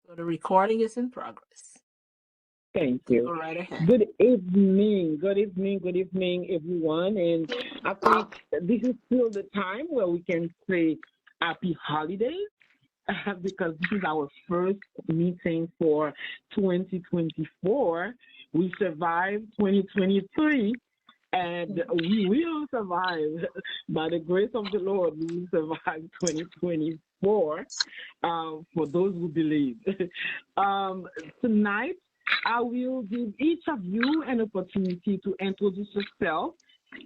So the recording is in progress. Thank You you. go right ahead. Good evening, everyone. And I think this is still the time where we can say happy holidays because this is our first meeting for 2024. We survived 2023 and we will survive by the grace of the Lord. We will survive 2024 for those who believe. um, Tonight, I will give each of you an opportunity to introduce yourself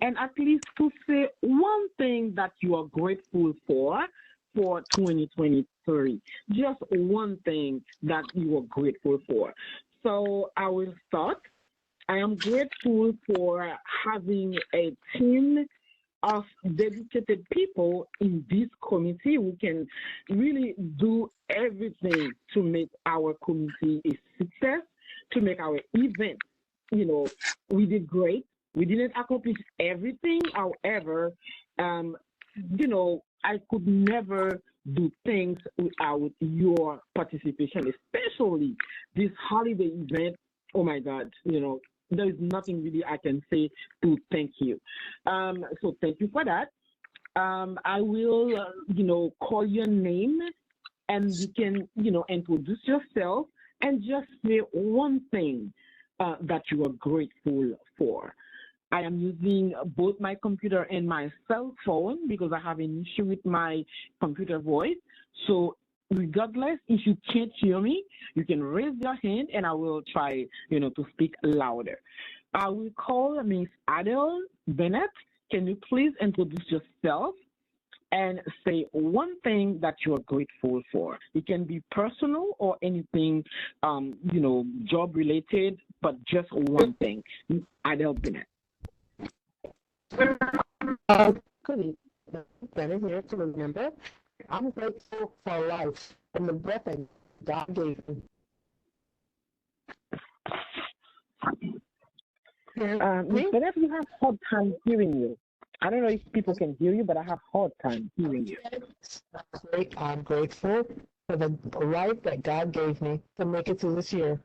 and at least to say one thing that you are grateful for 2023. Just one thing that you are grateful for. So I will start. I am grateful for having a team of dedicated people in this committee who can really do everything to make our committee a success, to make our event, you know, we did great. We didn't accomplish everything. However, um, I could never do things without your participation, especially this holiday event. Oh my God, there is nothing really I can say to thank you. So thank you for that. I will, call your name and you can, introduce yourself and just say one thing that you are grateful for. I am using both my computer and my cell phone because I have an issue with my computer voice. So regardless, if you can't hear me, you can raise your hand and I will try, to speak louder. I will call Miss Adele Bennett. Can you please introduce yourself and say one thing that you are grateful for? It can be personal or anything, job related, but just one thing. Miss Adele Bennett. Good evening. Better here to remember. I'm grateful for life and the breath that God gave me. Miss Bennett, we have hard time hearing you. I don't know if people can hear you, but I have hard time hearing you. I'm grateful for the life that God gave me to make it through this year.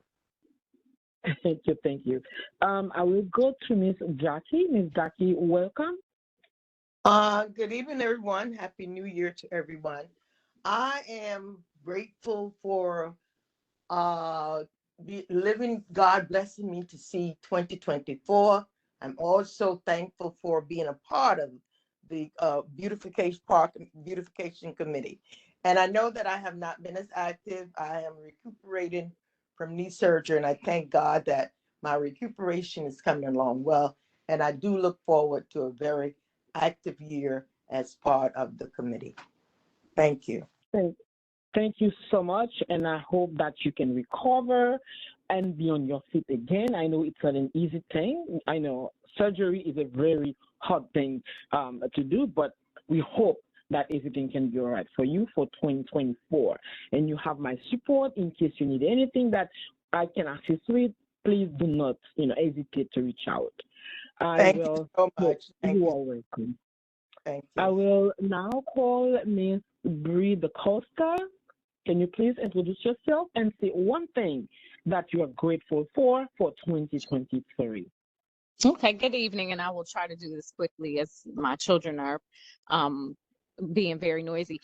Thank you, thank you. I will go to Miss Jackie. Miss Jackie, welcome. Good evening, everyone. Happy New Year to everyone. I am grateful for living, God blessing me to see 2024. I'm also thankful for being a part of the Beautification Committee. And I know that I have not been as active. I am recuperating from knee surgery, and I thank God that my recuperation is coming along well. And I do look forward to a very active year as part of the committee. Thank you. Thank, thank you so much, and I hope that you can recover and be on your feet again. I know it's not an easy thing. I know surgery is a very hard thing to do, but we hope that everything can be all right for you for 2024. And you have my support in case you need anything that I can assist with. Please do not, hesitate to reach out. I Thank you will. so much. Thank You you. are welcome. Thank I you. will now call Miss Bree Costa. Can you please introduce yourself and say one thing that you are grateful for 2023? Okay, good evening, and I will try to do this quickly as my children are um, being very noisy.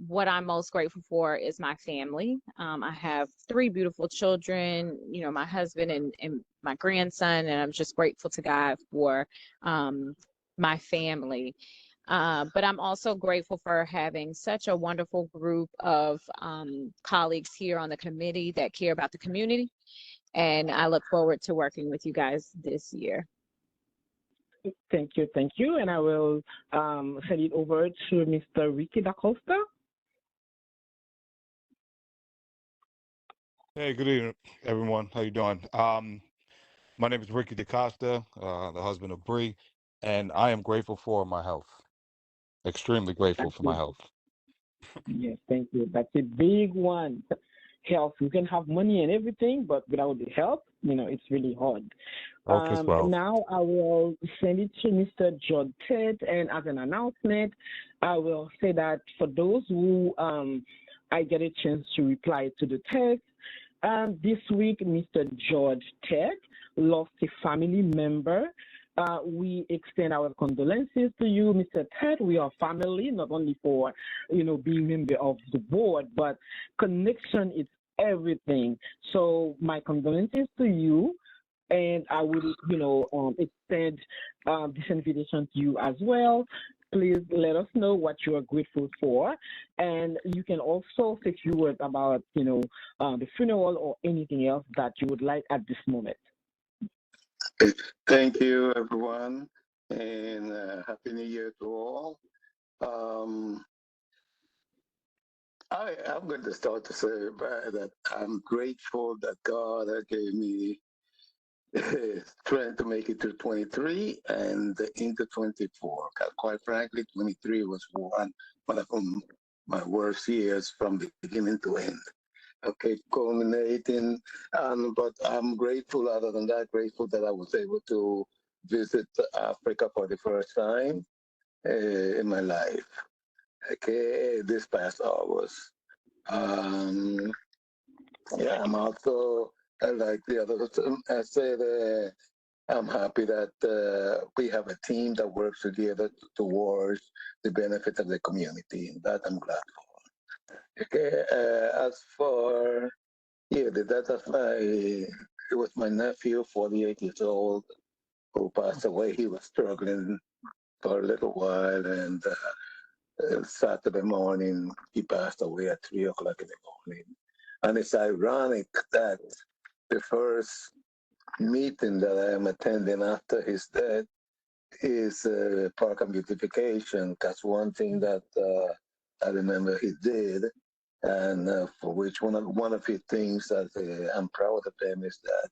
What I'm most grateful for is my family. I have three beautiful children, my husband and my grandson, and I'm just grateful to God for um, my family. But I'm also grateful for having such a wonderful group of colleagues here on the committee that care about the community. And I look forward to working with you guys this year. Thank you. And I will send it over to Mr. Ricky Da Costa. Hey, good evening, everyone. How you doing? My name is Ricky DaCosta, the husband of Bree, and I am grateful for my health. Extremely grateful That's for my it. health. Yes, thank you. That's a big one. Health. You can have money and everything, but without the health, it's really hard. Health is wealth. Now I will send it to Mr. John Ted, and as an announcement, I will say that for those who I get a chance to reply to the text. This week, Mr. George Tech lost a family member. We extend our condolences to you, Mr. Ted. We are family, not only for, being member of the board, but connection is everything. So my condolences to you, and I will, extend this invitation to you as well. Please let us know what you are grateful for, and you can also say a few words about, the funeral or anything else that you would like at this moment. Thank you, everyone, and Happy New Year to all. Um, I'm going to start to say that I'm grateful that God gave me strength to make it to 23 and into 24. 'Cause quite frankly, 23 was one of my worst years from beginning to end. Okay, culminating. But I'm grateful, other than that, grateful that I was able to visit Africa for the first time in my life. Okay, this past August. Um, yeah, I'm also, like the others, I said, I'm happy that we have a team that works together towards the benefit of the community. That I'm glad for. Okay, as for the death of it was my nephew, 48 years old, who passed away. He was struggling for a little while, and Saturday morning, he passed away at 3 o'clock in the morning. And it's ironic that the first meeting that I am attending after his death is Park and Beautification. That's one thing that I remember he did, and for which one of his things that I'm proud of him is that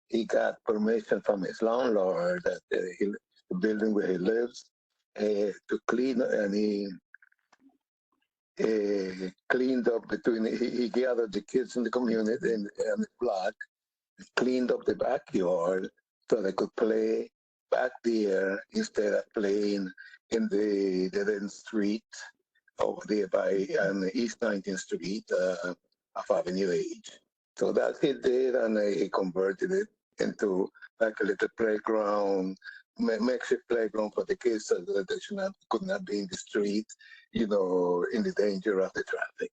he got permission from his landlord that the building where he lives to clean, and he cleaned up between. He gathered the kids in the community and the block, cleaned up the backyard so they could play back there instead of playing in the dead end street over there by East 19th Street of Avenue H. So that he did, and he converted it into like a little playground, makeshift playground for the kids so that they could not be in the street, in the danger of the traffic.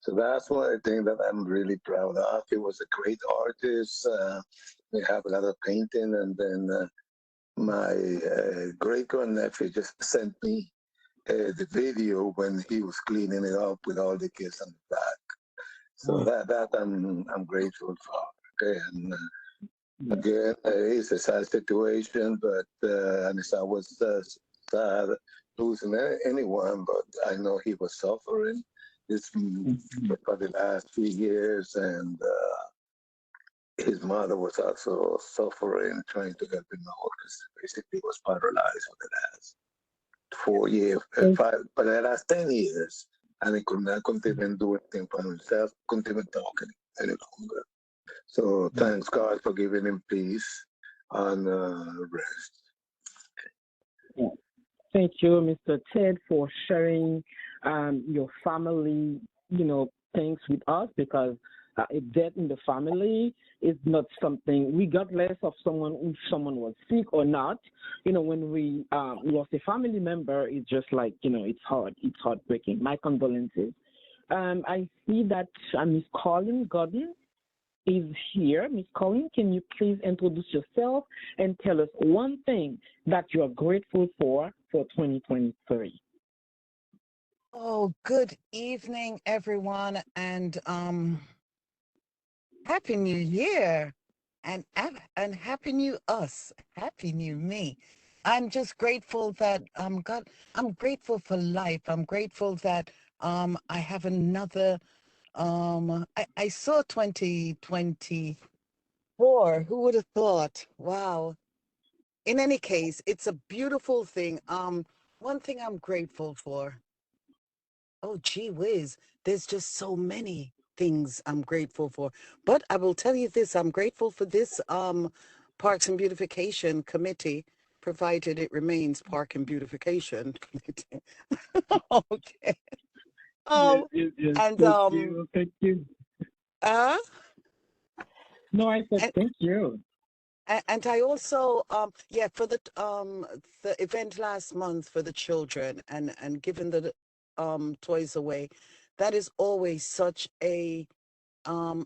So that's one of the things that I'm really proud of. He was a great artist. We have a lot of painting, and then my great grandnephew just sent me the video when he was cleaning it up with all the kids on the back. So that I'm grateful for. Okay, and again, it's a sad situation, but and it's always sad losing anyone, but I know he was suffering this for the last 3 years, and his mother was also suffering, trying to get him out because basically was paralyzed for the last 4 years, five, for the last 10 years, and he could not continue doing anything for himself, couldn't even talk any longer. So thanks God for giving him peace and rest. Thank you, Mr. Ted, for sharing your family, things with us, because a death in the family is not something, regardless of if someone was sick or not. When we lost a family member, it's just like, it's hard. It's heartbreaking. My condolences. I see that Miss Colin Gordon is here. Miss Colin, can you please introduce yourself and tell us one thing that you are grateful for 2023? Oh, good evening, everyone, and Happy New Year, and Happy New Us, Happy New Me. I'm just grateful that God. I'm grateful for life. I'm grateful that I have another. I saw 2024. Who would have thought? Wow. In any case, it's a beautiful thing. One thing I'm grateful for. Oh, gee whiz. There's just so many things I'm grateful for. But I will tell you this, I'm grateful for this Parks and Beautification Committee, provided it remains Park and Beautification Committee. Okay. Yes, Um, yes, yes. and Thank you. Thank you. uh, No, I said and thank you. and I also yeah, for the event last month for the children and giving the toys away, that is always such a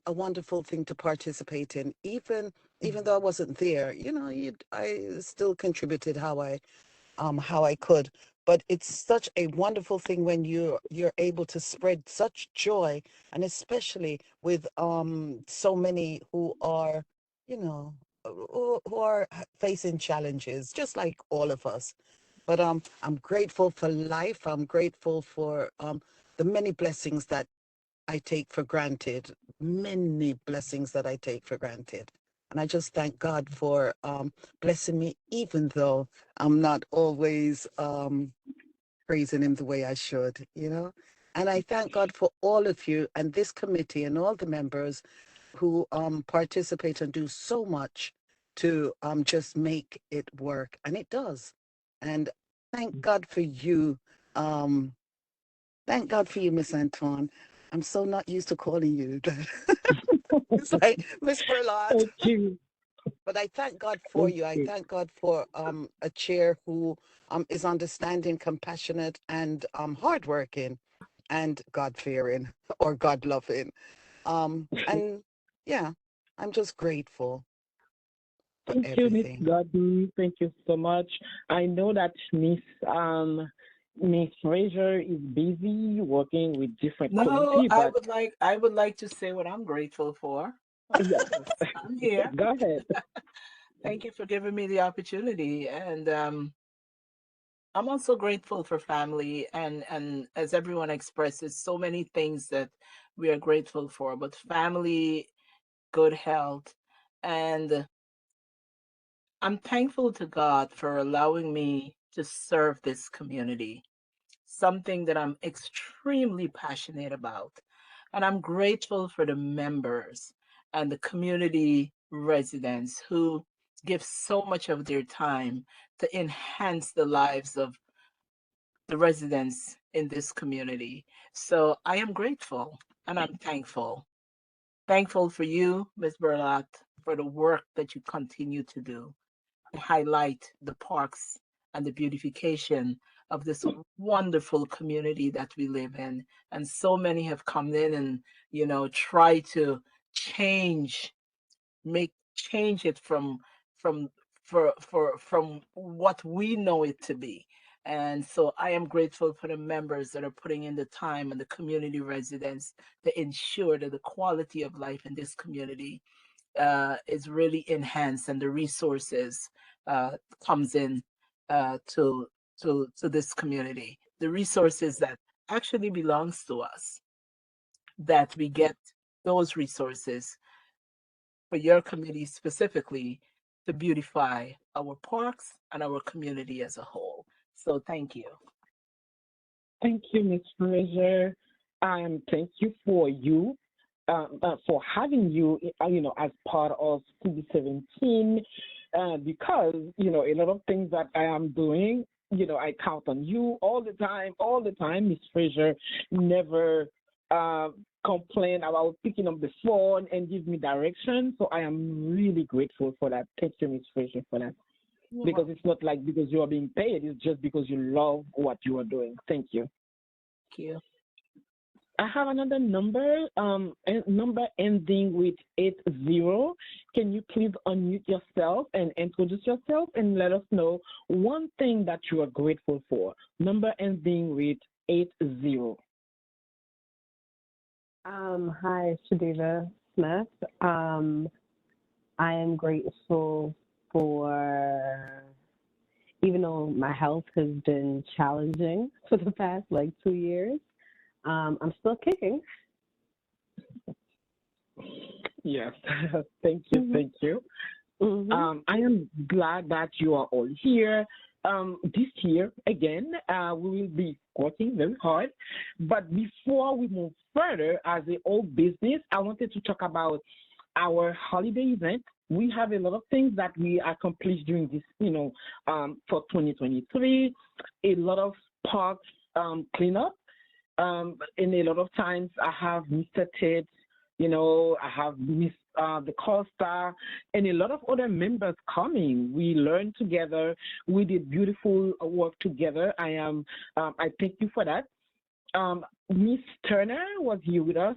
wonderful thing to participate in. Even though I wasn't there, I still contributed how I could. But it's such a wonderful thing when you're able to spread such joy, and especially with so many who are, you know, who are facing challenges, just like all of us. But I'm grateful for life. I'm grateful for the many blessings that I take for granted, many blessings that I take for granted. And I just thank God for blessing me, even though I'm not always praising Him the way I should. And I thank God for all of you and this committee and all the members who participate and do so much to just make it work. And it does. And thank God for you. Um, Thank God for you, Miss Antoine. I'm so not used to calling you that. It's like Miss Perlot. Thank you. But I thank God for Thank you. I you. thank God for a chair who is understanding, compassionate, and hardworking, and God fearing or God loving. And yeah, I'm just grateful for Thank you, Miss everything. Godby. Thank you so much. I know that Miss Fraser is busy working with different No, committee, but I would like to say what I'm grateful for. yes, Yes, I'm here. go ahead. Thank you for giving me the opportunity. And I'm also grateful for family and as everyone expresses, so many things that we are grateful for, but family, good health, and I'm thankful to God for allowing me to serve this community, something that I'm extremely passionate about. And I'm grateful for the members and the community residents who give so much of their time to enhance the lives of the residents in this community. So I am grateful and I'm thankful. Thankful for you, Ms. Burlott, for the work that you continue to do to highlight the parks and the beautification of this wonderful community that we live in. And so many have come in and, try to change, change it from from what we know it to be. And so I am grateful for the members that are putting in the time and the community residents to ensure that the quality of life in this community is really enhanced and the resources uh, comes in to to this community. The resources that actually belongs to us, that we get those resources for your committee specifically to beautify our parks and our community as a whole. So thank you. Thank you, Miss Fraser. Thank you for having you, as part of CB17, because a lot of things that I am doing, I count on you all the time. Miss Fraser never uh, complain about picking up the phone and give me direction. So I am really grateful for that. Thank you, Miss Fraser, for that. Because it's not like because you are being paid, it's just because you love what you are doing. Thank you. Thank you. I have another number, number ending with 80. Can you please unmute yourself and introduce yourself and let us know one thing that you are grateful for? Number ending with 80. Hi, Shadiva Smith. I am grateful for, even though my health has been challenging for the past 2 years, I'm still kicking. Yes, thank you, Mm-hmm. thank you. Mm-hmm. I am glad that you are all here. This year, again, we will be working very hard. But before we move further as a old business, I wanted to talk about our holiday event. We have a lot of things that we accomplished during this, for 2023. A lot of parks cleanup. And a lot of times I have Mr. Ted, you know, I have Miss the Costa, and a lot of other members coming. We learned together. We did beautiful work together. I thank you for that. Miss Turner was here with us.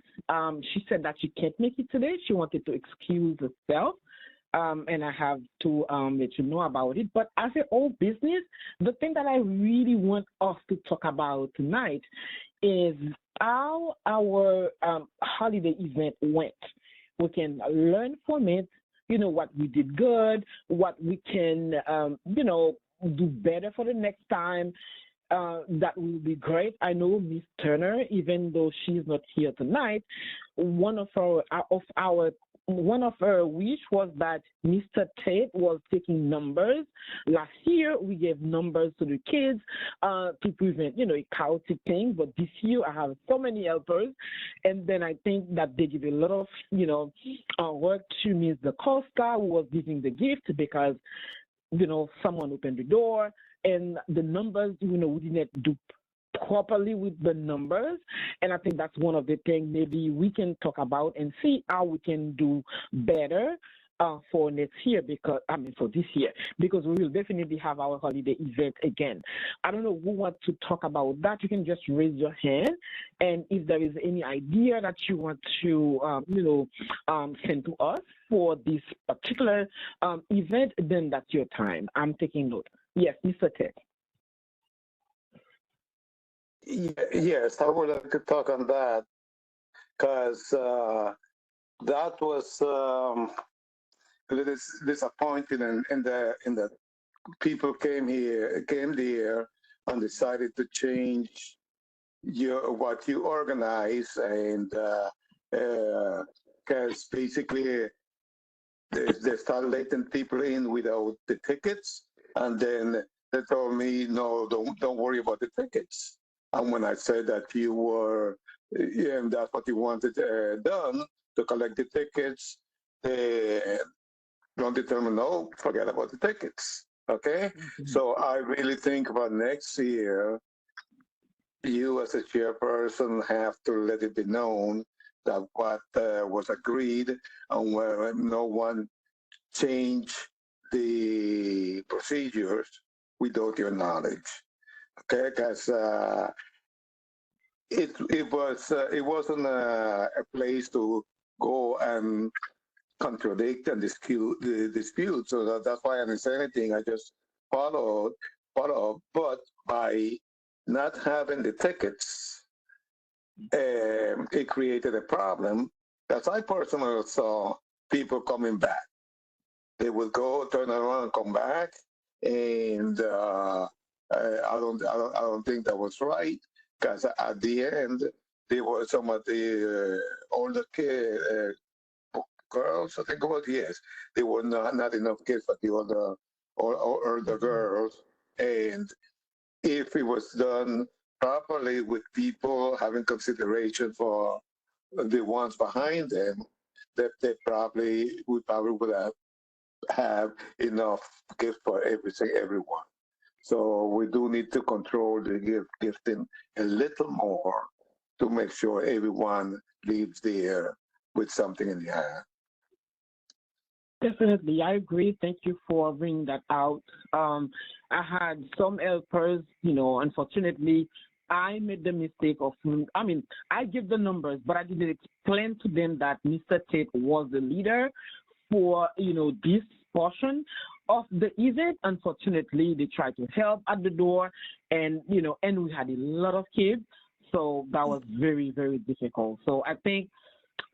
She said that she can't make it today. She wanted to excuse herself. And I have to let you know about it. But as an old business, the thing that I really want us to talk about tonight is how our holiday event went. We can learn from it, you know, what we did good, what we can, do better for the next time. That will be great. I know Miss Turner, even though she's not here tonight, one of our one of her wish was that Mr. Tate was taking numbers. Last year, we gave numbers to the kids to prevent, you know, a chaotic thing. But this year, I have so many helpers. And then I think that they give a lot of, work to Ms. Da Costa, who was giving the gift because, you know, someone opened the door and the numbers, you know, we didn't do properly with the numbers. And I think that's one of the things maybe we can talk about and see how we can do better for next year, for this year, because we will definitely have our holiday event again. I don't know who wants to talk about that. You can just raise your hand, and if there is any idea that you want to, send to us for this particular event, then that's your time. I'm taking note. Yes, Mr. Ted. Yes, I would like to talk on that because that was a little disappointing, in the people came there and decided to change what you organize, and because basically they started letting people in without the tickets, and then they told me, no, don't worry about the tickets. And when I said that you were, yeah, and that's what you wanted done to collect the tickets, they don't determine, no, forget about the tickets. Okay, so I really think about next year. You, as a chairperson, have to let it be known that what was agreed and where no one change the procedures without your knowledge. Okay, because it wasn't a place to go and contradict and dispute. So that's why I didn't say anything. I just followed follow up. But by not having the tickets, it created a problem. Because I personally saw people coming back. They would go, turn around, and come back, and I don't think that was right. Because at the end, there were some of the older girls. I think about, yes, they were not enough kids for the other or the girls, and if it was done properly with people having consideration for the ones behind them, that they probably would have enough gifts for everyone. So we do need to control the gifting a little more to make sure everyone leaves there with something in their hand. Definitely, I agree. Thank you for bringing that out. I had some helpers, you know, unfortunately, I made the mistake of, I give the numbers, but I didn't explain to them that Mr. Tate was the leader for, you know, this portion of the event. Unfortunately, they tried to help at the door, and, you know, and we had a lot of kids. So that was very, very difficult. So I think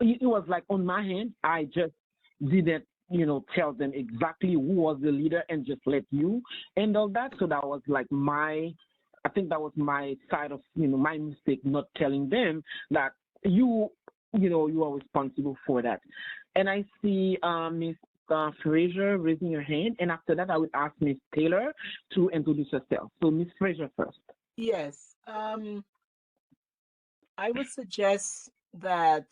it was like on my hand, I just didn't, you know, tell them exactly who was the leader and just let you handle that. So that was like I think that was my side of, you know, my mistake, not telling them that you are responsible for that. And I see Miss Fraser raising her hand, and after that, I would ask Miss Taylor to introduce herself. So Miss Fraser first. Yes. I would suggest that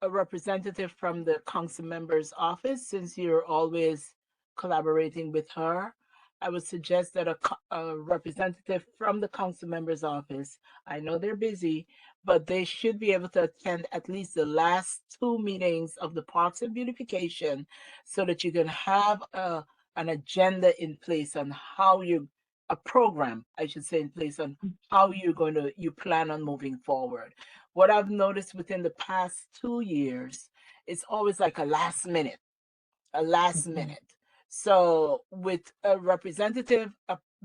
a representative from the council member's office, since you're always collaborating with her, I would suggest that a representative from the council member's office, I know they're busy, but they should be able to attend at least the last two meetings of the Parks and Beautification so that you can have an agenda in place on how you, a program, I should say, in place on how you plan on moving forward. What I've noticed within the past 2 years, it's always like a last minute. So with a representative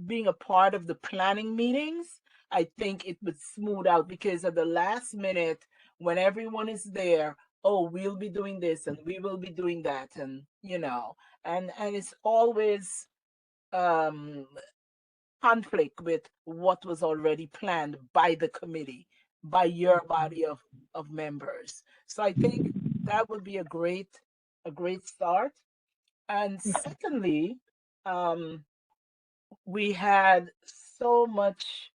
being a part of the planning meetings, I think it would smooth out because at the last minute, when everyone is there, oh, we'll be doing this and we will be doing that, and and it's always um conflict with what was already planned by the committee, by your body of members. So I think that would be a great start. And secondly, um, we had so much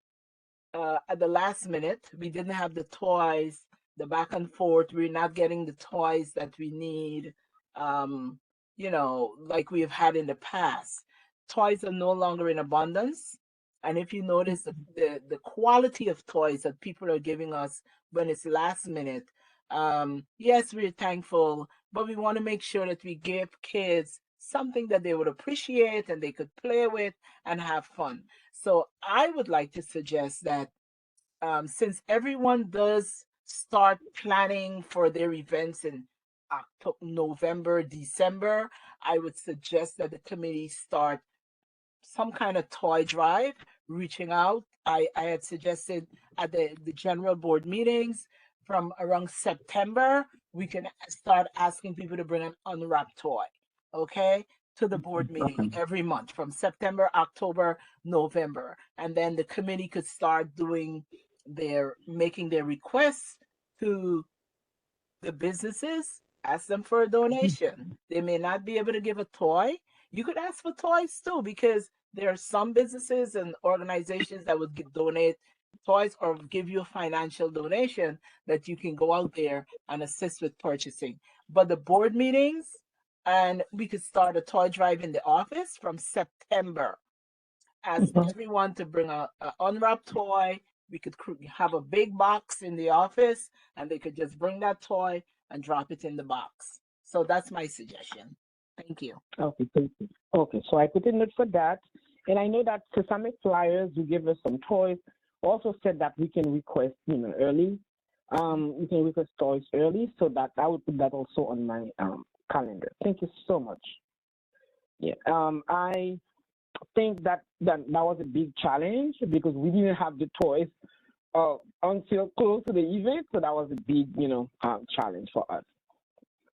at the last minute. We didn't have the toys, the back and forth. We're not getting the toys that we need, like we have had in the past. Toys are no longer in abundance. And if you notice the quality of toys that people are giving us when it's last minute, yes, we're thankful, but we want to make sure that we give kids something that they would appreciate and they could play with and have fun. So I would like to suggest that since everyone does start planning for their events in October, November, December, I would suggest that the committee start some kind of toy drive, reaching out. I had suggested at the general board meetings from around September, we can start asking people to bring an unwrapped toy, okay, to the board meeting Okay. every month from September, October, November. And then the committee could start making their requests to the businesses, ask them for a donation. They may not be able to give a toy. You could ask for toys too, because there are some businesses and organizations that would donate toys or give you a financial donation that you can go out there and assist with purchasing. But the board meetings, and we could start a toy drive in the office from September. Ask Mhm. everyone to bring a unwrapped toy. We could have a big box in the office, and they could just bring that toy and drop it in the box. So that's my suggestion. Thank you. Okay, thank you. Okay, so I put a note for that. And I know that Sesame Flyers, you give us some toys. Also said that we can request, early. We can request toys early, so that I would put that also on my calendar. Thank you so much. Yeah. I think that was a big challenge because we didn't have the toys until close to the event, so that was a big, challenge for us.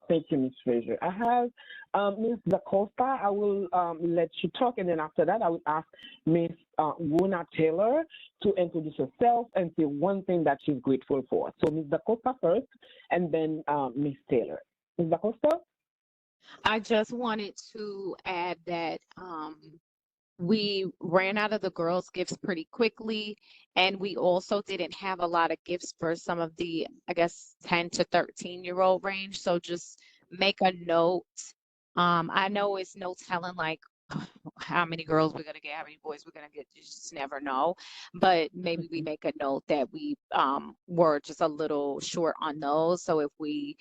Thank you, Ms. Fraser. I have Ms. DaCosta. I will let you talk, and then after that, I will ask Ms. Wuna Taylor to introduce herself and say one thing that she's grateful for. So, Ms. DaCosta first, and then Ms. Taylor. Ms. DaCosta? I just wanted to add that we ran out of the girls' gifts pretty quickly, and we also didn't have a lot of gifts for some of the, I guess, 10 to 13-year-old range. So just make a note. I know it's no telling like how many girls we're gonna get, how many boys we're gonna get. You just never know. But maybe we make a note that we were just a little short on those. So if we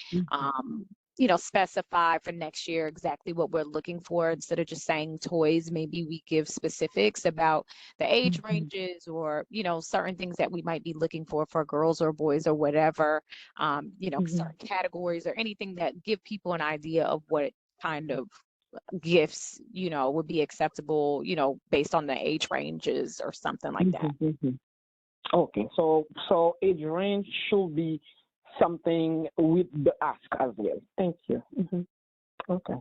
specify for next year exactly what we're looking for instead of just saying toys, maybe we give specifics about the age ranges or, certain things that we might be looking for girls or boys or whatever, certain categories or anything that give people an idea of what kind of gifts, would be acceptable, based on the age ranges or something like that. Okay, so age range should be something with the ask as well. Thank you. Okay.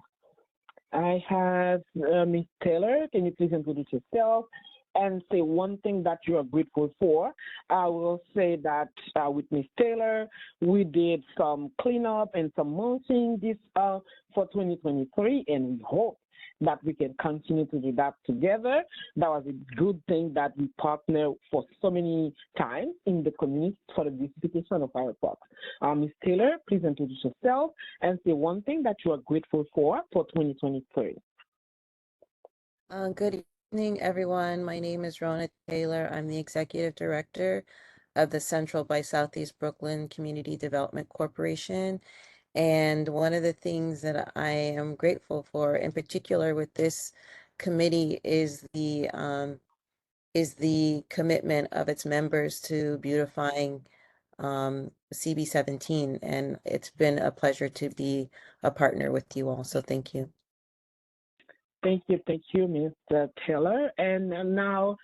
I have Ms. Taylor. Can you please introduce yourself and say one thing that you are grateful for? I will say that with Ms. Taylor, we did some cleanup and some mulching this for 2023, and we hope that we can continue to do that together. That was a good thing that we partner for so many times in the community for the beautification of our parks. Ms. Taylor, please introduce yourself and say one thing that you are grateful for 2023. Good Evening, everyone. My name is Rona Taylor. I'm the Executive Director of the Central by Southeast Brooklyn Community Development Corporation. And one of the things that I am grateful for, in particular with this committee, is the commitment of its members to beautifying CB17. And it's been a pleasure to be a partner with you all. So thank you. Thank you, Mr. Taylor. And now,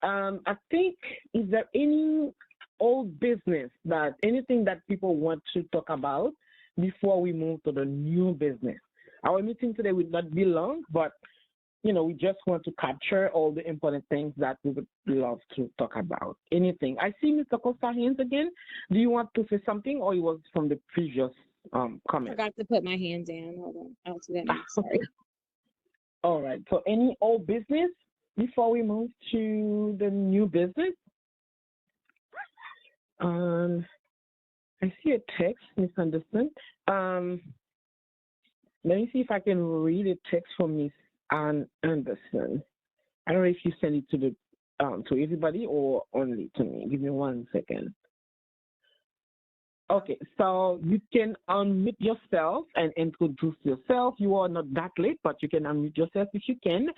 I think, is there any old business anything that people want to talk about before we move to the new business? Our meeting today will not be long, but we just want to capture all the important things that we would love to talk about. Anything. I see Mr. Costa hands again. Do you want to say something, or it was from the previous comment? I forgot to put my hand down. Hold on. I'll do that now. Sorry. All right. So any old business before we move to the new business? I see a text, Miss Anderson. Let me see if I can read a text from Miss Ann Anderson. I don't know if you send it to everybody or only to me. Give me 1 second. Okay, so you can unmute yourself and introduce yourself. You are not that late, but you can unmute yourself if you can.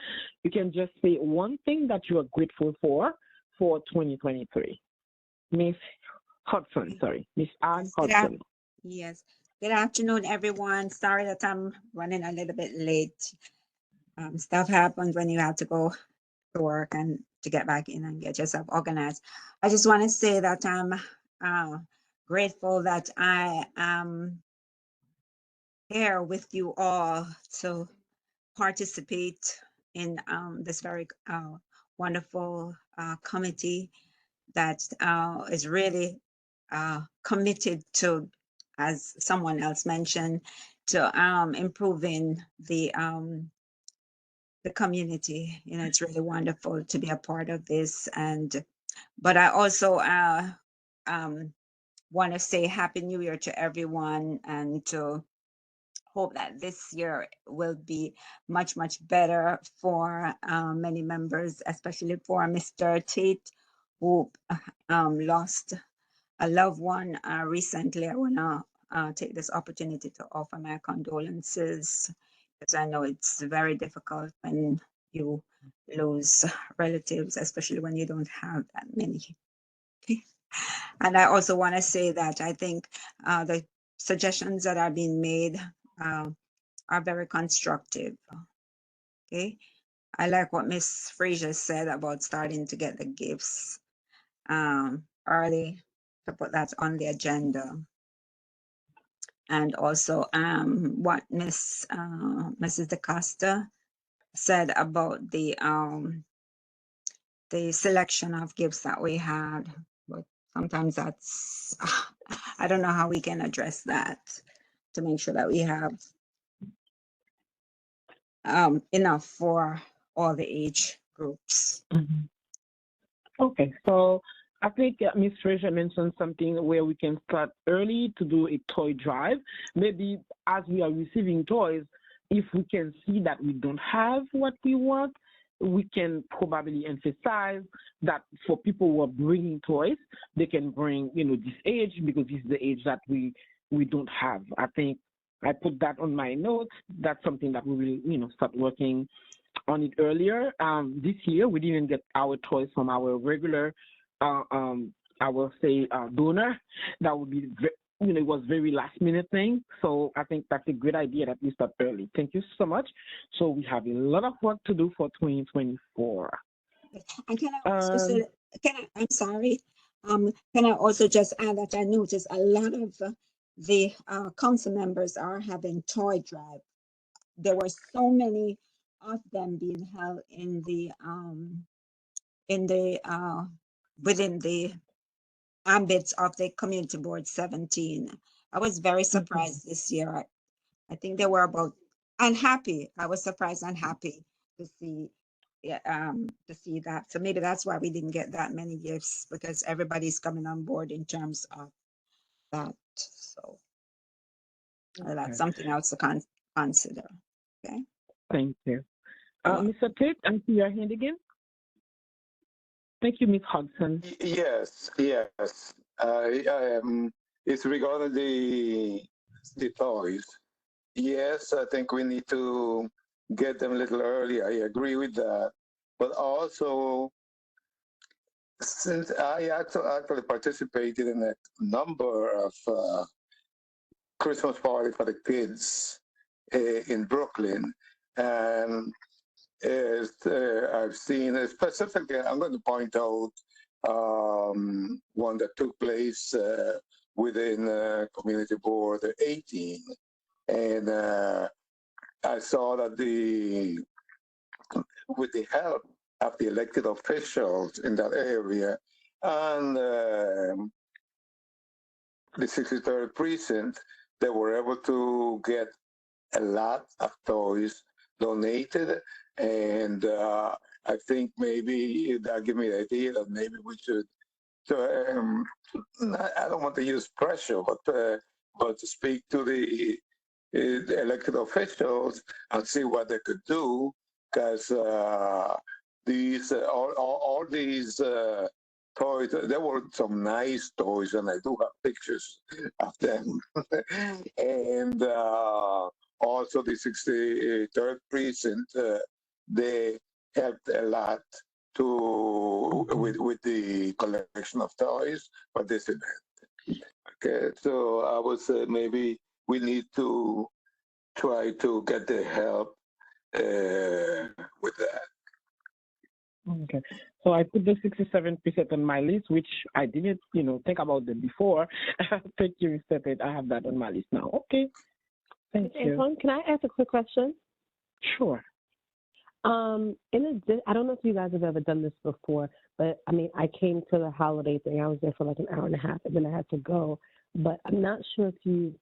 You can just say one thing that you are grateful for 2023. Miss Hudson, sorry. Miss Ann Hudson. Yes. Good afternoon, everyone. Sorry that I'm running a little bit late. Stuff happens when you have to go to work and to get back in and get yourself organized. I just want to say that I'm grateful that I am here with you all to participate in this very wonderful committee that is really committed to, as someone else mentioned, to improving the community. It's really wonderful to be a part of this. But I also want to say Happy New Year to everyone, and to hope that this year will be much, much better for many members, especially for Mr. Tate, who lost a loved one recently. I want to take this opportunity to offer my condolences, because I know it's very difficult when you lose relatives, especially when you don't have that many. And I also want to say that I think the suggestions that are being made are very constructive. Okay, I like what Miss Frazier said about starting to get the gifts early, to put that on the agenda. And also what Mrs. DaCosta said about the selection of gifts that we had. But sometimes that's, I don't know how we can address that to make sure that we have enough for all the age groups. Mm-hmm. Okay, so I think Ms. Fraser mentioned something where we can start early to do a toy drive. Maybe as we are receiving toys, if we can see that we don't have what we want, we can probably emphasize that for people who are bringing toys, they can bring, this age, because this is the age that we don't have. I think I put that on my notes. That's something that we will, start working on it earlier. This year, we didn't get our toys from our regular, I will say, donor. That would be, it was very last minute thing. So I think that's a good idea that we start early. Thank you so much. So we have a lot of work to do for 2024. And can I also say, I'm sorry. Can I also just add that I noticed a lot of the council members are having toy drive. There were so many of them being held in the within the ambits of the community board 17. I was very surprised this year. I think they were about unhappy. I was surprised and happy to see that. So maybe that's why we didn't get that many gifts, because everybody's coming on board in terms of that. So that's something else to consider. Okay. Thank you. Mr. Tate, I see your hand again. Thank you, Miss Hudson. Yes, yes. It's regarding the toys. Yes, I think we need to get them a little early. I agree with that. But also, since I actually participated in a number of Christmas party for the kids in Brooklyn, and I've seen specifically, I'm going to point out one that took place within Community Board 18, and I saw that with the help of the elected officials in that area and the 63rd precinct, they were able to get a lot of toys donated, and I think maybe that give me the idea that maybe we should. So I don't want to use pressure, but to speak to the elected officials and see what they could do, because these all these toys, there were some nice toys, and I do have pictures of them, and also the 63rd precinct, they helped a lot to with the collection of toys for this event. Okay, so I would say maybe we need to try to get the help with that. Okay. So I put the 67% on my list, which I didn't, think about them before. Thank you, Mr. Tate. I have that on my list now. Okay. Thank you. Antoine, can I ask a quick question? Sure. I don't know if you guys have ever done this before, but I mean, I came to the holiday thing. I was there for like an hour and a half, and then I had to go. But I'm not sure if you've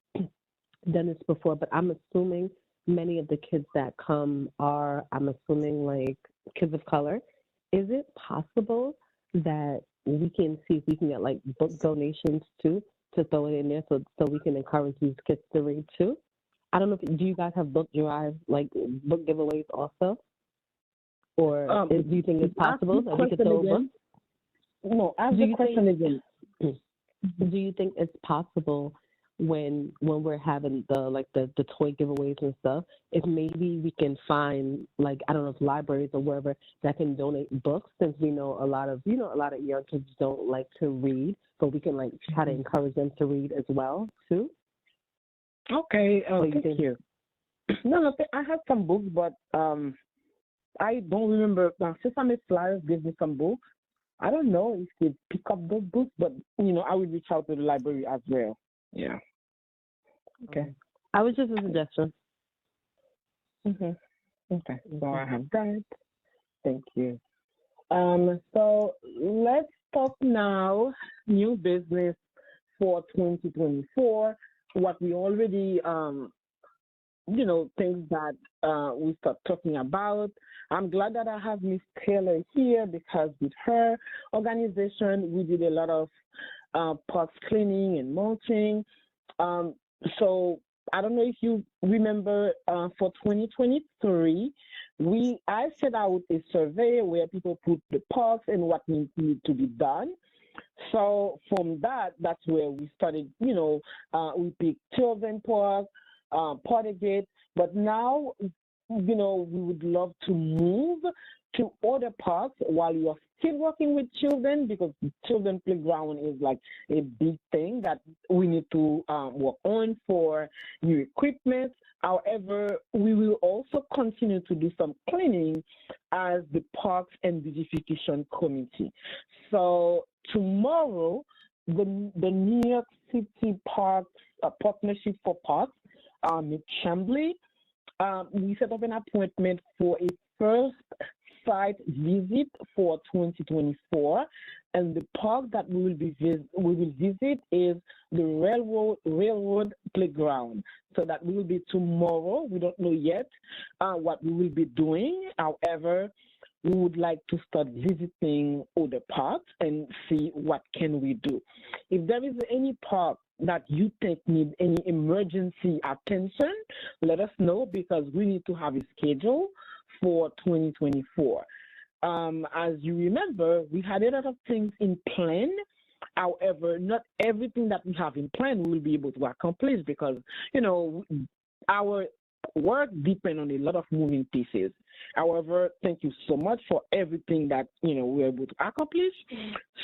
done this before, but I'm assuming many of the kids that come are, I'm assuming, like kids of color. Is it possible that we can see if we can get like book donations too to throw it in there so we can encourage these kids to read too? I don't know do you guys have book drive, like book giveaways also? Or do you think it's possible that we could throw books? No, ask the question again. Do you think it's possible when we're having the toy giveaways and stuff, if maybe we can find, like, I don't know if libraries or wherever that can donate books, since we know a lot of young kids don't like to read, but we can like try to encourage them to read as well too? Okay, thank you. No, I have some books, but I don't remember. Sesame Flyers gave me some books. I don't know if they pick up those books, but I will reach out to the library as well. Yeah. Okay. I was just a suggestion. Okay. So I have that. Thank you. So let's talk now new business for 2024. What we already things that we start talking about. I'm glad that I have Miss Taylor here, because with her organization, we did a lot of parks cleaning and mulching. So I don't know if you remember, for 2023, I set out a survey where people put the parks and what needs to be done. So from that's where we started, we picked children park, Portergate, but now, we would love to move to other parks while you are still working with children, because children playground is like a big thing that we need to work on for new equipment. However, we will also continue to do some cleaning as the Parks and Beautification Committee. So tomorrow, the New York City Parks Partnership for Parks, Ms. Chambly, we set up an appointment for a first site visit for 2024, and the park that we will visit is the railroad playground. So that will be tomorrow. We don't know yet what we will be doing. However, we would like to start visiting other parks and see what can we do. If there is any park that you think need any emergency attention, let us know, because we need to have a schedule for 2024. As you remember, we had a lot of things in plan. However, not everything that we have in plan we will be able to accomplish because, you know, our work depends on a lot of moving pieces. However, thank you so much for everything that, you know, we're able to accomplish.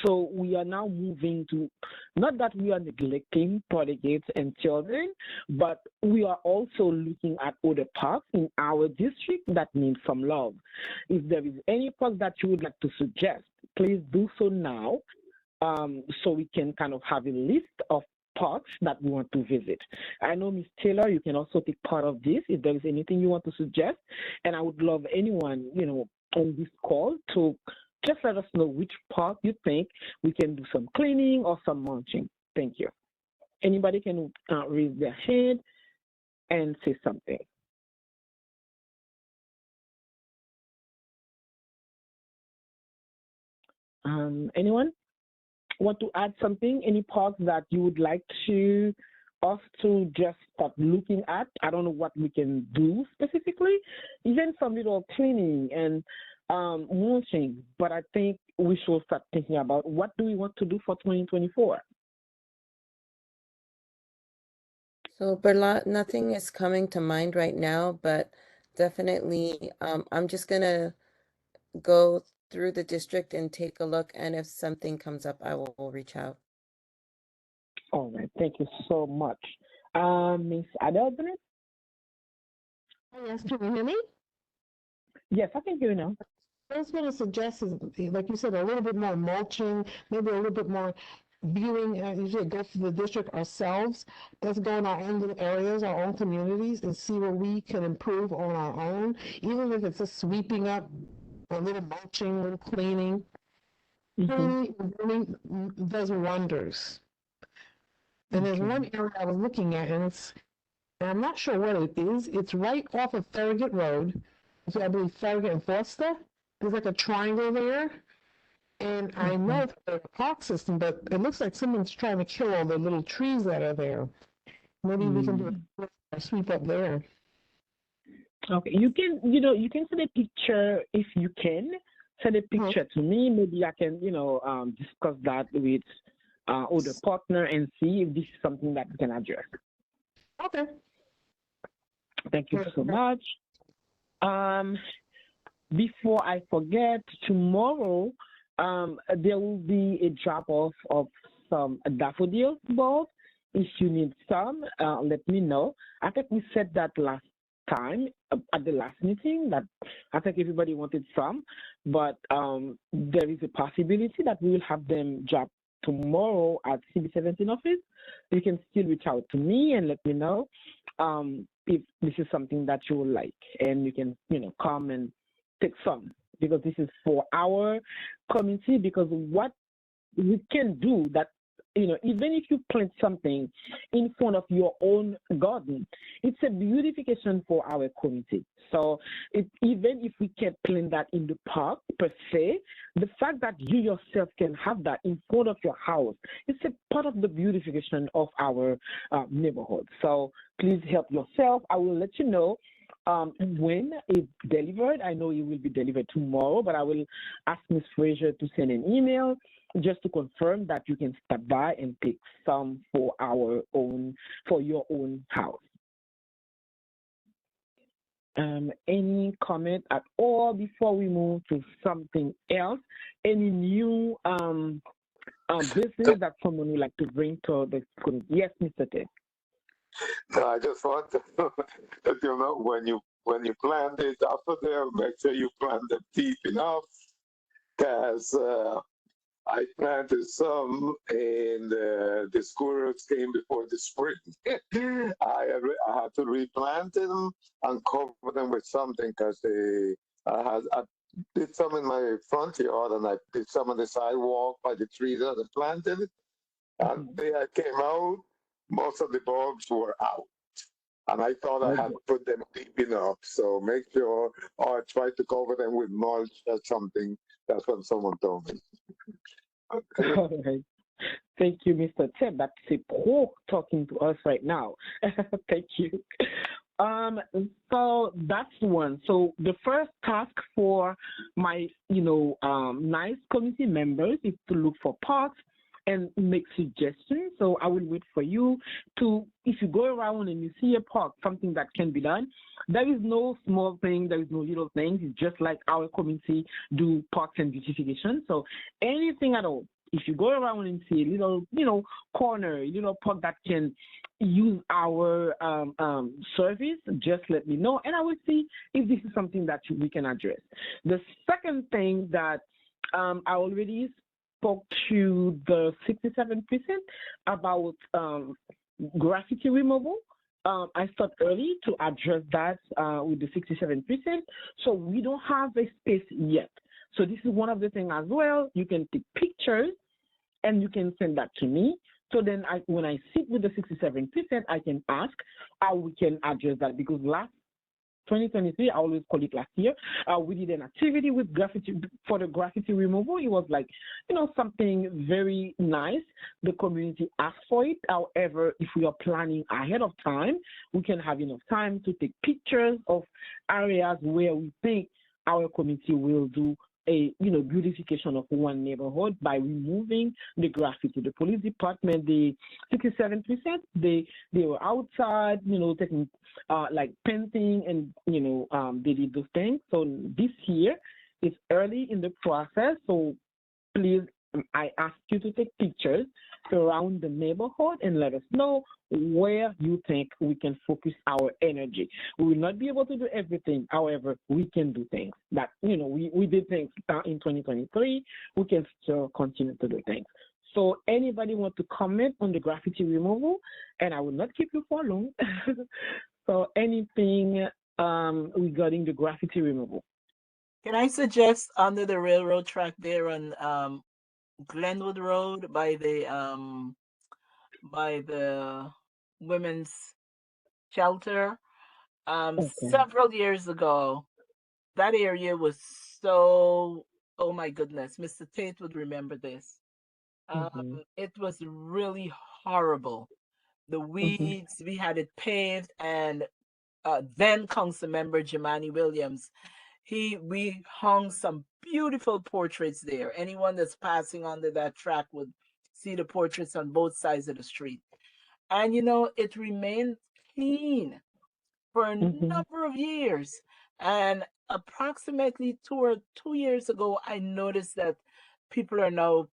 So we are now moving to, not that we are neglecting prodigates and children, but we are also looking at other parks in our district that need some love. If there is any park that you would like to suggest, please do so now, so we can kind of have a list of parks that we want to visit. I know, Ms. Taylor, you can also take part of this if there is anything you want to suggest. And I would love anyone, you know, on this call to just let us know which park you think we can do some cleaning or some mulching. Thank you. Anybody can raise their hand and say something. Anyone want to add something? Any parts that you would like to us to just start looking at? I don't know what we can do specifically, even some little cleaning and mulching, but I think we should start thinking about what do we want to do for 2024. So, Berla, nothing is coming to mind right now, but definitely, I'm just gonna go through the district and take a look, and if something comes up, I will reach out. All right, thank you so much. Miss Adelbert? Oh, yes, can you hear me? Yes, I can hear you now. I was going to suggest is, like you said, a little bit more mulching, maybe a little bit more viewing. Usually go to the district ourselves. Let's go in our own little areas, our own communities, and see where we can improve on our own. Even if it's just sweeping up, a little mulching, a little cleaning. Cleaning really does wonders. And there's one area I was looking at, and I'm not sure what it is. It's right off of Farragut Road. So I believe Farragut and Foster. There's like a triangle there. And I know it's a park system, but it looks like someone's trying to kill all the little trees that are there. Maybe we can do a sweep up there. Okay, you can, you know, you can send a picture if you can. Send a picture to me. Maybe I can, you know, discuss that with other partner and see if this is something that we can address. Okay. Thank you so much. Before I forget, tomorrow there will be a drop-off of some daffodil bulbs. If you need some, let me know. I think we said that last time at the last meeting that I think everybody wanted some, but there is a possibility that we will have them drop tomorrow at CB17 office. You can still reach out to me and let me know if this is something that you would like, and you can, you know, come and take some, because this is for our community. Because what we can do that, you know, even if you plant something in front of your own garden, it's a beautification for our community. So even if we can't plant that in the park per se, the fact that you yourself can have that in front of your house, it's a part of the beautification of our neighborhood. So please help yourself. I will let you know when it's delivered. I know it will be delivered tomorrow, but I will ask Ms. Fraser to send an email just to confirm that you can stop by and pick some for your own house. Any comment at all before we move to something else? Any new business that someone would like to bring to the school? Yes, Mr. Ted. No, I just want to let you know when you plant it after there, make sure you plant them deep enough, because I planted some and the squirrels came before the spring. I had to replant them and cover them with something because I did some in my front yard and I did some on the sidewalk by the trees that I planted. And then I came out, most of the bulbs were out. And I thought I had put them deep enough. So make sure, or try to cover them with mulch or something. That's what someone told me. Okay. All right. Thank you, Mr. Ted. That's a pro talking to us right now. Thank you. Um, so that's one. So the first task for my, nice community members is to look for parks and make suggestions. So I will wait for you to, if you go around and you see a park, something that can be done. There is no small thing, there is no little things. It's just like our community do parks and beautification. So anything at all. If you go around and see a little, corner, a little park that can use our service, just let me know, and I will see if this is something that we can address. The second thing that I already spoke to the 67% about graffiti removal. I start early to address that with the 67%. So we don't have a space yet. So this is one of the things as well. You can take pictures and you can send that to me. So then when I sit with the 67%, I can ask how we can address that, because last 2023, I always call it last year, we did an activity with graffiti for the graffiti removal. It was like, something very nice. The community asked for it. However, if we are planning ahead of time, we can have enough time to take pictures of areas where we think our community will do a beautification of one neighborhood by removing the graffiti. The police department, the 67%, they were outside, taking like painting and they did those things. So this year it's early in the process, so please, I ask you to take pictures around the neighborhood and let us know where you think we can focus our energy. We will not be able to do everything. However, we can do things that, we did things in 2023. We can still continue to do things. So anybody want to comment on the graffiti removal? And I will not keep you for long. So anything regarding the graffiti removal? Can I suggest under the railroad track there on Glenwood Road by the women's shelter? Okay. Several years ago, that area was so, oh my goodness, Mr. Tate would remember this. Mm-hmm. It was really horrible. The Mm-hmm. weeds, we had it paved, and then council member Jemani Williams, we hung some beautiful portraits there. Anyone that's passing under that track would see the portraits on both sides of the street. And it remained clean for a Mm-hmm. number of years. And approximately 2 years ago, I noticed that people are now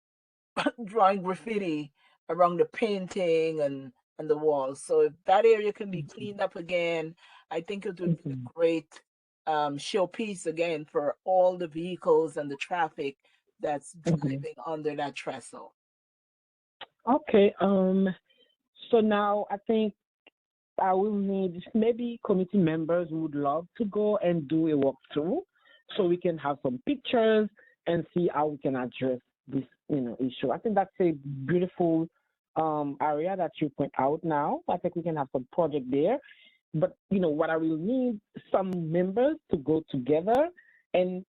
drawing graffiti around the painting and the walls. So if that area can be cleaned up again, I think it would be a Mm-hmm. great showpiece again for all the vehicles and the traffic that's Mm-hmm. driving under that trestle. Okay. So now I think I will need maybe committee members who would love to go and do a walkthrough, so we can have some pictures and see how we can address this, issue. I think that's a beautiful area that you point out now. I think we can have some project there. But what I will need some members to go together and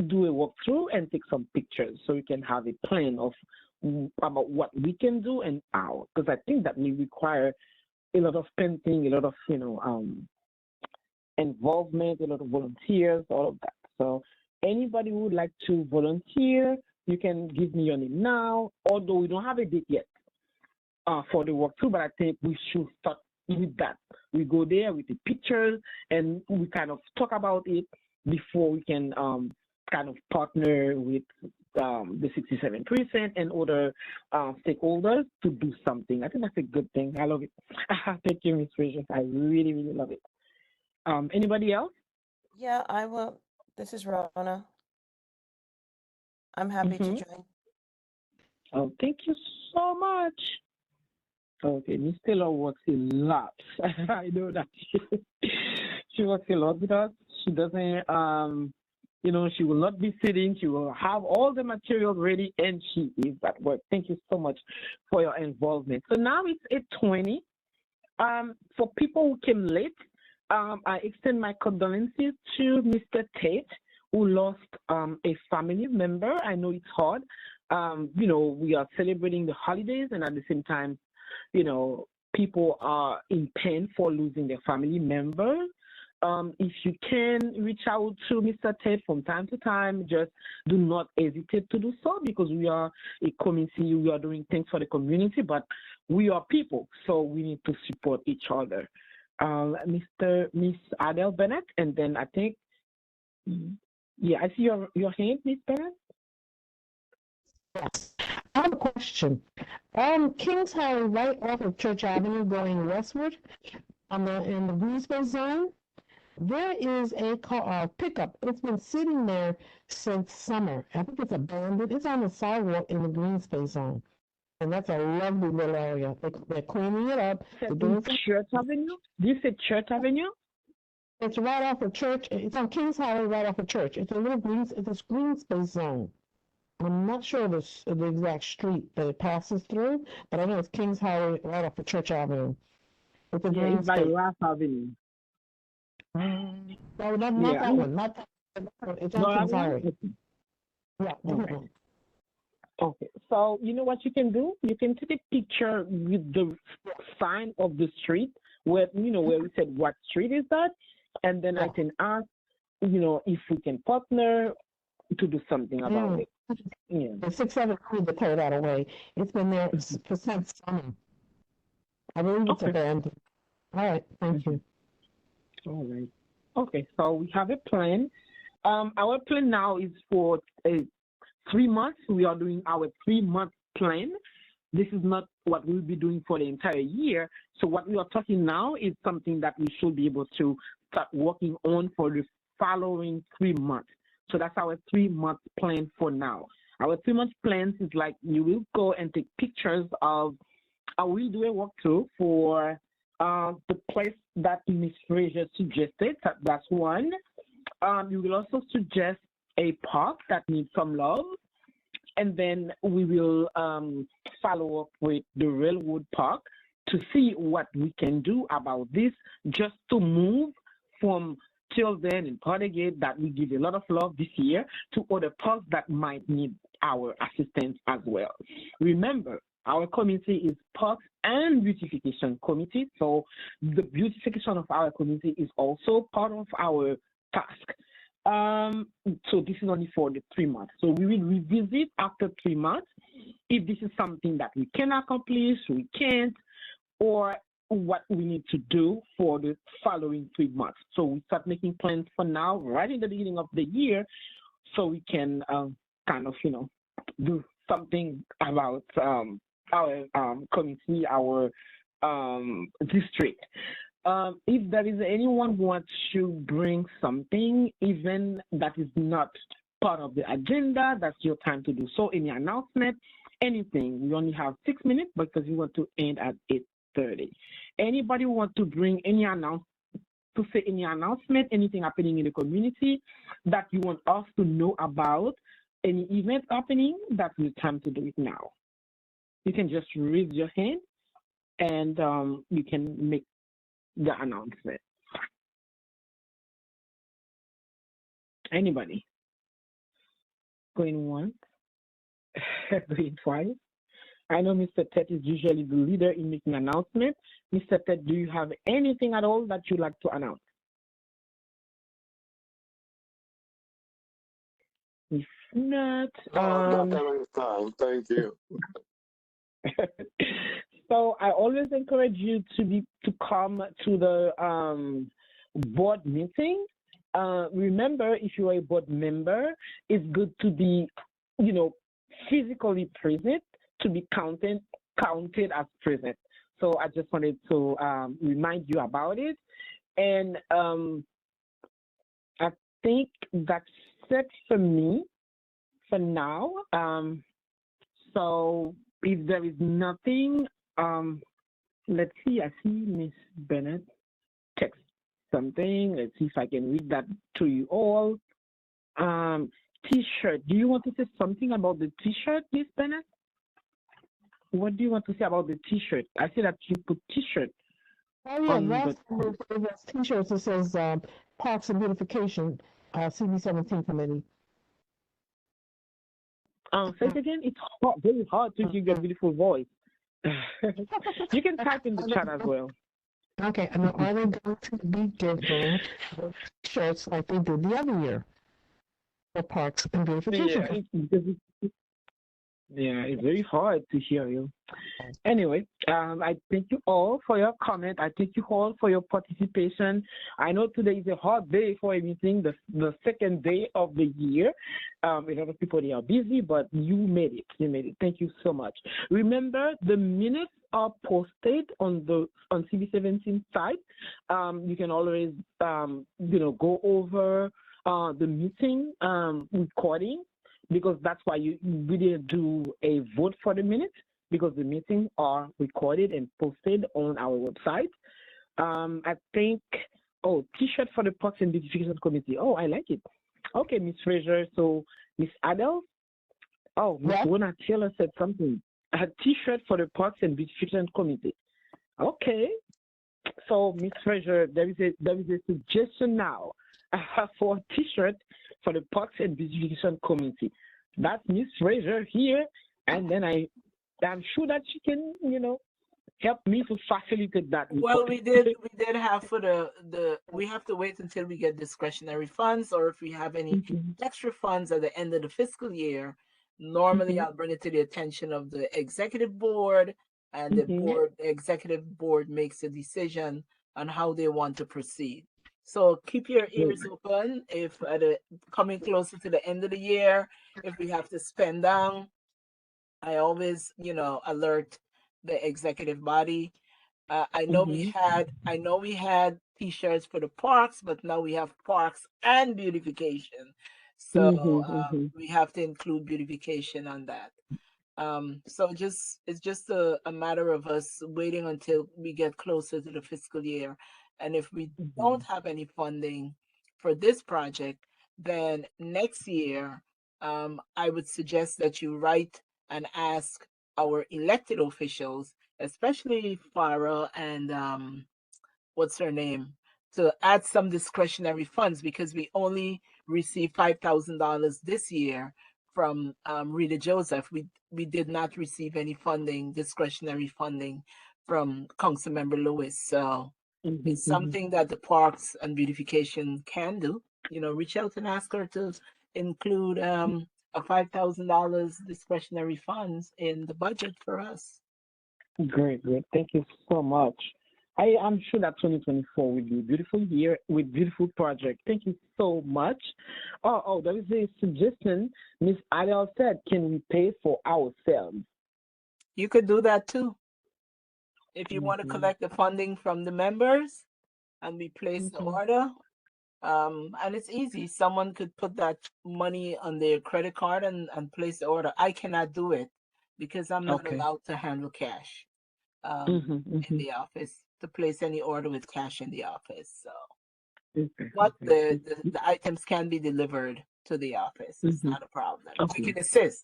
do a walkthrough and take some pictures, so we can have a plan of about what we can do and how. Because I think that may require a lot of painting, a lot of involvement, a lot of volunteers, all of that. So anybody who would like to volunteer, you can give me your name now. Although we don't have a date yet for the walkthrough, but I think we should start with that. We go there with the pictures and we kind of talk about it before we can kind of partner with the 67% and other stakeholders to do something. I think that's a good thing. I love it. Thank you, Ms. Fraser. I really, really love it. Anybody else? Yeah, I will. This is Rona. I'm happy to Mm-hmm. join. Oh, thank you so much. Okay, Miss Taylor works a lot. I know that she works a lot with us. She doesn't, she will not be sitting. She will have all the materials ready, and she is at work. Thank you so much for your involvement. So now it's 8:20. For people who came late, I extend my condolences to Mr. Tate, who lost a family member. I know it's hard. We are celebrating the holidays, and at the same time, you know, people are in pain for losing their family members. If you can reach out to Mr. Ted from time to time, just do not hesitate to do so because we are a community. We are doing things for the community, but we are people, so we need to support each other. Miss Adele Bennett, and then I think, yeah, I see your hand, Miss Bennett. Yes. I have a question. Kings Highway, right off of Church Avenue, going westward, in the Greenspace zone, there is a car pickup. It's been sitting there since summer. I think it's abandoned. It's on the sidewalk in the Greenspace zone, and that's a lovely little area. They're cleaning it up. They're doing some. Church Avenue. This is Church Avenue. It's right off of Church. It's on Kings Highway, right off of Church. It's a little It's a Greenspace zone. I'm not sure the exact street that it passes through, but I know it's Kings Highway right off of Church Avenue. It's a green it's by space. Ross Avenue. No, not that one. Not that one. It's on Kings Highway. Yeah. Okay. Okay. So you know what you can do? You can take a picture with the sign of the street where where we said what street is that, and then I can ask, if we can partner to do something about it. Yeah. The 673 to tear that away. It's been there for since summer. I believe it's abandoned. All right, thank you. All right. Okay, so we have a plan. Our plan now is for 3 months. We are doing our 3-month plan. This is not what we'll be doing for the entire year. So what we are talking now is something that we should be able to start working on for the following 3 months. So that's our 3-month plan for now. Our 3-month plans is like you will go and take pictures of. We'll do a walkthrough for the place that Ms. Fraser suggested. That's one. You will also suggest a park that needs some love, and then we will follow up with the Railroad Park to see what we can do about this, just to move from children in Portgate that we give a lot of love this year to other parks that might need our assistance as well. Remember, our committee is Parks and Beautification Committee, so the beautification of our community is also part of our task. So this is only for the 3 months. So we will revisit after 3 months if this is something that we can accomplish, we can't, or what we need to do for the following 3 months. So we start making plans for now, right in the beginning of the year, so we can kind of, do something about our community, our district. If there is anyone who wants to bring something, even that is not part of the agenda, that's your time to do so. Any announcement, anything. We only have 6 minutes because we want to end at 8:30. Anybody who wants to bring any announcement, anything happening in the community that you want us to know about, any event happening, that's the time to do it now. You can just raise your hand and you can make the announcement. Anybody? Going once? Going twice? I know Mr. Ted is usually the leader in making announcements. Mr. Ted, do you have anything at all that you'd like to announce? If not, not at this time. Thank you. So I always encourage you to come to the board meeting. Remember, if you are a board member, it's good to be, physically present, to be counted as present. So I just wanted to remind you about it. And I think that's it for me for now. So if there is nothing, let's see, I see Miss Bennett text something. Let's see if I can read that to you all. T-shirt. Do you want to say something about the T-shirt, Miss Bennett? What do you want to say about the T-shirt? I see that you put T-shirt. Oh yeah, last T-shirts that says Parks and Beautification, CB17 committee. Say it again. It's hard, very hard to hear your beautiful voice. You can type in the chat as well. Okay, and are they going to be giving shirts like they did the other year for Parks and Beautification? Yeah, yeah, it's very hard to hear you. Anyway, I thank you all for your comment. I thank you all for your participation. I know today is a hard day for everything, the second day of the year. A lot of people, they are busy, but you made it. You made it. Thank you so much. Remember, the minutes are posted on CB17 site. You can always, go over the meeting recording, because that's why we didn't do a vote for the minutes, because the meetings are recorded and posted on our website. I think, T-shirt for the Parks and Beautification Committee. Oh, I like it. Okay, Miss Fraser. So, Miss Adele. Oh, Miss Rona Taylor said something. A T-shirt for the Parks and Beautification Committee. Okay. So, Miss Fraser, there is a suggestion now for a T-shirt for the Parks and Beautification Committee. That's Miss Fraser here, and then I'm sure that she can, help me to facilitate that. Well, we did have for we have to wait until we get discretionary funds, or if we have any extra funds at the end of the fiscal year. Normally, I'll bring it to the attention of the executive board, and the executive board makes a decision on how they want to proceed. So keep your ears open. If coming closer to the end of the year, if we have to spend down, I always, alert the executive body. I know we had T-shirts for the parks, but now we have parks and beautification, so we have to include beautification on that. So it's just a matter of us waiting until we get closer to the fiscal year, and if we don't have any funding for this project, then next year, I would suggest that you write and ask our elected officials, especially Farah and what's her name, to add some discretionary funds, because we only received $5,000 this year from Rita Joseph. We did not receive any funding, discretionary funding, from Councilmember Lewis. So it's something that the Parks and Beautification can do. Reach out and ask her to include a $5,000 discretionary funds in the budget for us. Great. Thank you so much. I'm sure that 2024 will be a beautiful year with beautiful project. Thank you so much. Oh, there is a suggestion. Miss Adele said, can we pay for ourselves? You could do that too. If you want to collect the funding from the members and we place the order, and it's easy. Someone could put that money on their credit card and place the order. I cannot do it because I'm not allowed to handle cash in the office, to place any order with cash in the office. So, but the items can be delivered to the office. It's not a problem.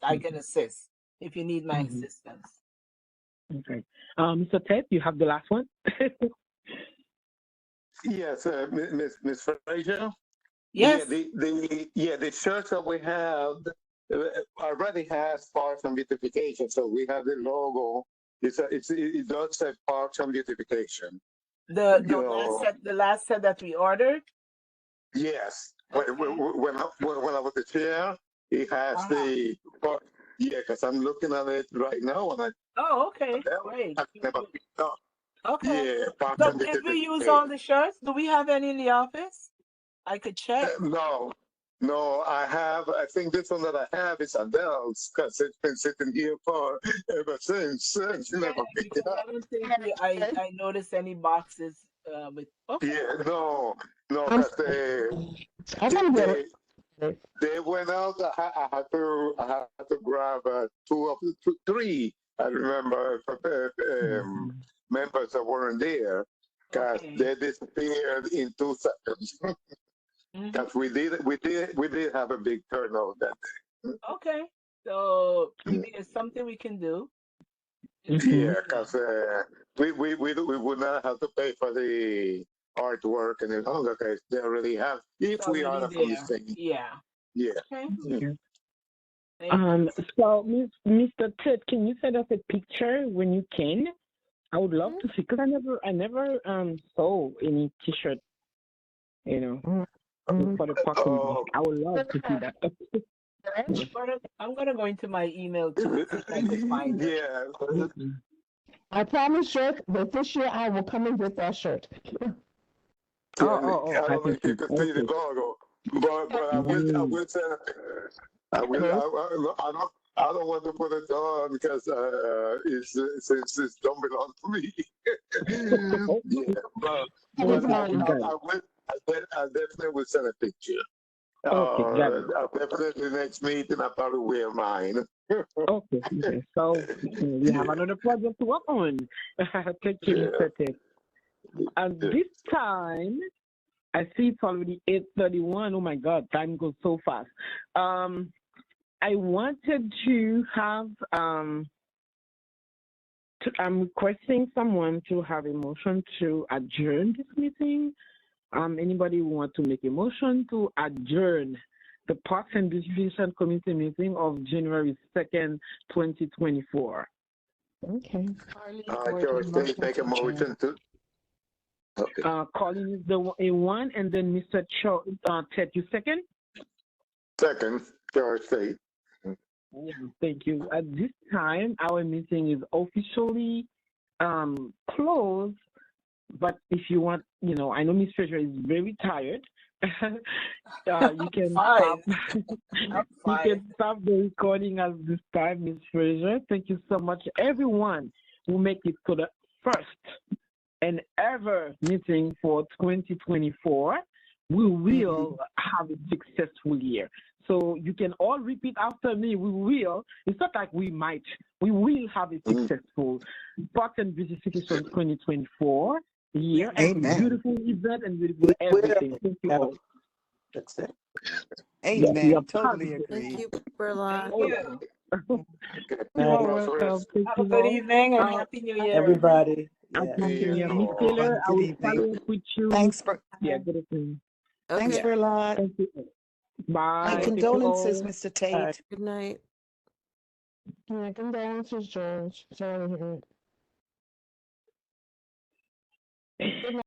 I can assist. If you need my assistance. Okay. Mr. Ted, you have the last one. Yes, Miss Fraser. Yes. The shirts that we have already has Parks and Beautification, so we have the logo. It does say Parks and Beautification. The last set that we ordered. Yes, when I was the chair, it has the because I'm looking at it right now, and okay, great. Okay. Yeah, So did we use all the shirts? Do we have any in the office? I could check. No, I think this one that I have is Adele's, because it's been sitting here for ever since. Never picked it up. I don't think I noticed any boxes with. Okay. Yeah, no, because they went out. I had to grab three. I remember members that weren't there, because they disappeared in 2 seconds. Because we did have a big turnout that day. Okay, so maybe it's something we can do. Yeah, because we would not have to pay for the artwork and the longer case they already have. If we are from the same. Yeah. Yeah. Okay. Thank you. So, Mr. Ted, can you send us a picture when you can? I would love to see because I never saw any T-shirt, you know, for the parking. Oh, I would love to see that. Yes. I'm gonna go into my email to see if I could find it. yeah. Mhm. I promise, Shirk, that this year I will come and get that shirt. Yeah, Oh, I I don't know can if you see. can see the Okay. logo, but I Mm. will send. I will. Okay. I don't want to put it on because since it don't belong to me. Yeah, but It's Okay, mine. got it. I will. I definitely will send a picture. Okay, got it. Definitely next meeting I probably wear mine. Okay, okay. So we have Yeah, another project to work on. Thank you, yeah, Mr. Ted. And yeah. this time, I see it's already 8:31. Oh my God, time goes so fast. I wanted to have I'm requesting someone to have a motion to adjourn this meeting. Anybody who want to make a motion to adjourn the Parks and Beautification Committee meeting of January 2nd, 2024? Okay. George, State make a motion to. Okay. Colin is the one, and then Mr. Ted, you second? Second, George State. Yeah, thank you. At this time, our meeting is officially closed. But if you want, I know Miss Treasurer is very tired. You can stop. Fine. I'm You fine. can stop the recording at this time, Miss Fraser. Thank you so much, everyone who make it to the first and ever meeting for 2024. We will have a successful year. So you can all repeat after me. We will. It's not like we might. We will have a successful Parks and Beautification 2024 year and Amen. beautiful event and beautiful We will everything. Thank you have a all. success. Yes, we are Amen. Totally positive. Thank agree. you, Berlin. Thank you. Okay. You are No welcome. stress. Thank Have a you good all. evening and Uh, happy new year. Everybody, Happy yes. New See Year. you Miss all. Taylor, I Good will evening. follow up with you. Thanks for Yeah, good evening. thanks Okay. Yeah, for a lot. thank you. My Bye. Bye. Thank you condolences, all. Mr. Bye. Tate. Good night. Yeah, condolences, George. Sorry to hear it. Good night.